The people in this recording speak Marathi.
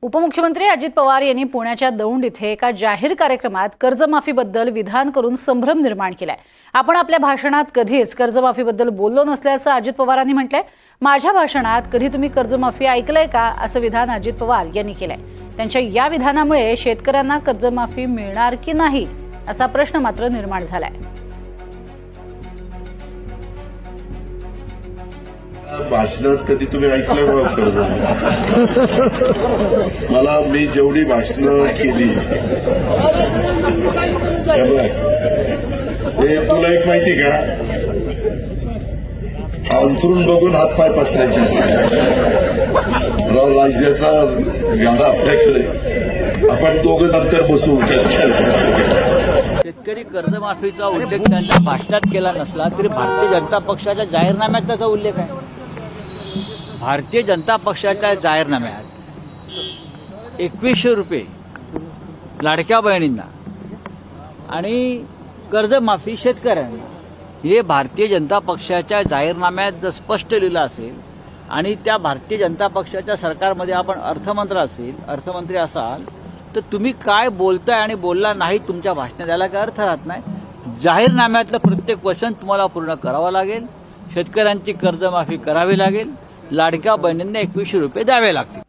उपमुख्यमंत्री अजित पवार यांनी पुण्याच्या दौंड इथे एका जाहीर कार्यक्रमात कर्जमाफीबद्दल विधान करून संभ्रम निर्माण केलाय। आपण आपल्या भाषणात कधीच कर्जमाफीबद्दल बोललो नसल्याचं अजित पवारांनी म्हटलंय। माझ्या भाषणात कधी तुम्ही कर्जमाफी ऐकलंय का असं विधान अजित पवार यांनी केलंय। त्यांच्या या विधानामुळे शेतकऱ्यांना कर्जमाफी मिळणार की नाही असा प्रश्न मात्र निर्माण झालाय। भाषणात कधी तुम्ही ऐकलं का कर्ज? मला मी जेवढी भाषणं केली हे तुला एक माहिती का, अंथरून बघून हातपाय पसरायचे असतात। राज्याचा गाडा आपल्याकडे, आपण दोघं नंतर बसू चर्चा। शेतकरी कर्जमाफीचा उल्लेख त्यांच्या भाषणात केला नसला तरी भारतीय जनता पक्षाच्या जाहीरनाम्यात त्याचा उल्लेख आहे। भारतीय जनता पक्षाच्या जाहीरनाम्यात 2100 रुपये लाडक्या बहिणींना आणि कर्जमाफी शेतकऱ्यांना हे भारतीय जनता पक्षाच्या जाहीरनाम्यात जर स्पष्ट लिहिलं असेल आणि त्या भारतीय जनता पक्षाच्या सरकारमध्ये आपण अर्थमंत्री असाल तर तुम्ही काय बोलताय आणि बोलला नाही तुमच्या भाषणात याला काय अर्थ राहत नाही। जाहीरनाम्यातलं प्रत्येक वचन तुम्हाला पूर्ण करावं लागेल। शेतकऱ्यांची कर्जमाफी करावी लागेल। लाडक्या बहिणींना 2100 रुपये द्यावे लागतील।